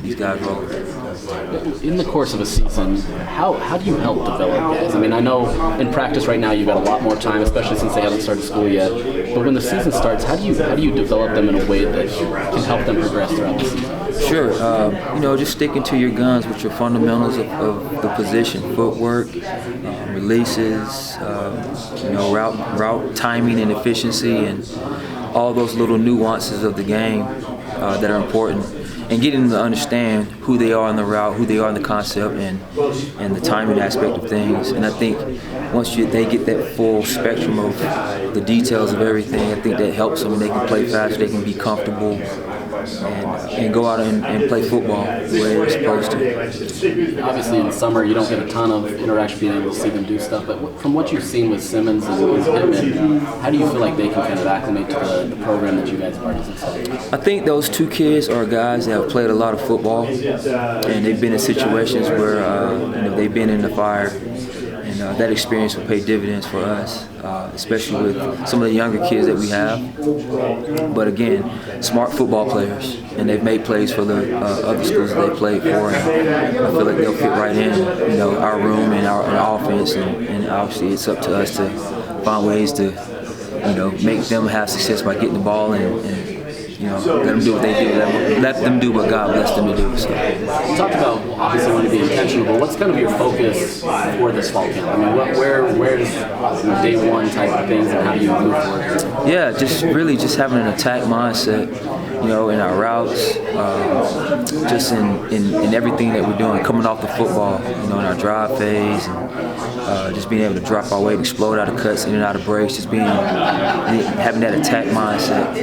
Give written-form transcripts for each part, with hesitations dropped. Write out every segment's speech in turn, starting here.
these guys roll. In the course of a season, how do you help develop guys? I mean, I know in practice right now you've got a lot more time, especially since they haven't started school yet. But when the season starts, how do you develop them in a way that can help them progress throughout the season? Sure, just sticking to your guns with your fundamentals of the position, footwork, releases, route timing and efficiency, and all those little nuances of the game that are important. And getting them to understand who they are in the route, who they are in the concept, and the timing aspect of things. And I think once they get that full spectrum of the details of everything, I think that helps them. They can play fast, they can be comfortable, and go out and play football the way they're supposed to. Obviously, in the summer, you don't get a ton of interaction being able to see them do stuff, but from what you've seen with Simmons and Pittman, how do you feel like they can kind of acclimate to the program that you guys have already successful? I think those two kids are guys that have played a lot of football, and they've been in situations where they've been in the fire. And that experience will pay dividends for us, especially with some of the younger kids that we have. But again, smart football players, and they've made plays for the other schools that they played for. And I feel like they'll fit right in, our room and our offense. And obviously, it's up to us to find ways to, make them have success by getting the ball and let them do what they do. Let them do what God blessed them to do. So. You talked about obviously wanting to be intentional, but what's kind of your focus for this fall camp? I mean, where's day one type of things, and how do you move forward? Yeah, just having an attack mindset, in our routes, just in everything that we're doing, coming off the football, in our drive phase, and just being able to drop our weight, explode out of cuts, in and out of breaks, just having that attack mindset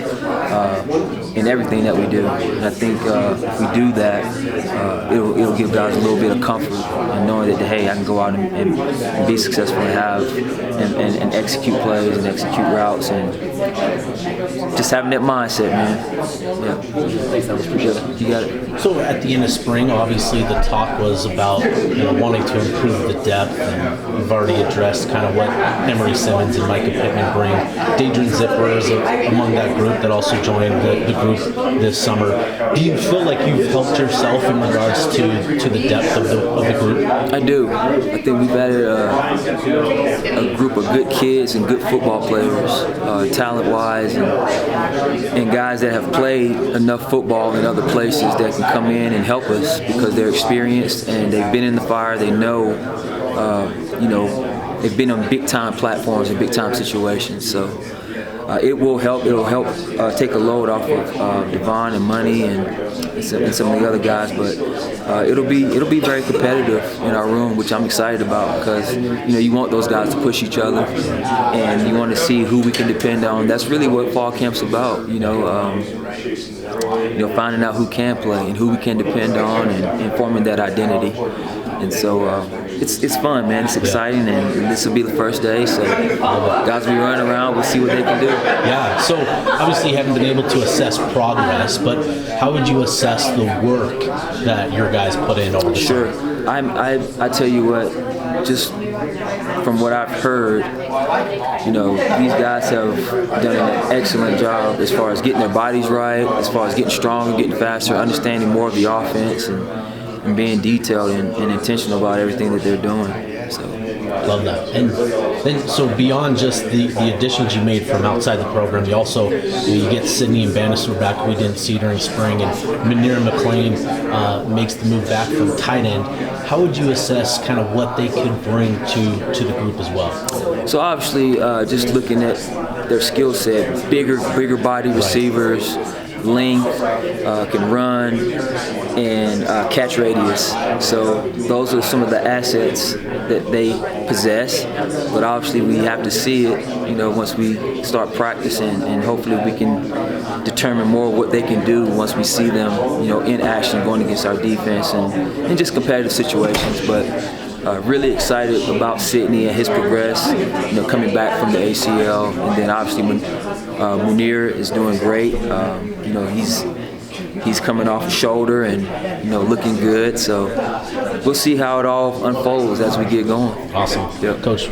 in everything that we do. And I think if we do that, it'll give guys a little bit of comfort in knowing that, hey, I can go out and be successful and execute plays and execute routes, and just having that mindset, man. Yeah. Thanks, that was appreciated. You got it. So at the end of spring, obviously the talk was about wanting to improve the depth, and you've already addressed kind of what Emory Simmons and Micah Pittman bring. Dadrian Zipper is among that group that also joined the group this summer. Do you feel like you've helped yourself in regards to the depth of the group? I do. I think we've added a group of good kids and good football players, talent-wise, and guys that have played enough football in other places that can come in and help us because they're experienced and they've been in the fire. They know, they've been on big-time platforms and big-time situations. So it will help. It'll help take a load off of Devon and Money and some of the other guys. But it'll be very competitive in our room, which I'm excited about because you want those guys to push each other, and you want to see who we can depend on. That's really what fall camp's about. Finding out who can play and who we can depend on, and forming that identity. And so it's fun, man. It's exciting, and this will be the first day. So guys will be running around. We'll see what they can do. Yeah. So obviously you haven't been able to assess progress, but how would you assess the work that your guys put in over the Sure. I tell you what, just from what I've heard, these guys have done an excellent job as far as getting their bodies right, as far as getting stronger, getting faster, understanding more of the offense, and being detailed and intentional about everything that they're doing. So, love that. And then, so beyond just the additions you made from outside the program, you also you get Sydney and Bannister back, who we didn't see during spring, and Manir McLean makes the move back from tight end. How would you assess kind of what they could bring to the group as well? So obviously, just looking at their skill set, bigger body receivers, length, can run, and catch radius. So those are some of the assets that they possess. But obviously we have to see it, once we start practicing, and hopefully we can determine more what they can do once we see them, in action going against our defense and just competitive situations. But really excited about Sydney and his progress, coming back from the ACL, and then obviously Munir is doing great. He's coming off a shoulder and looking good. So we'll see how it all unfolds as we get going. Awesome, Yep. Coach.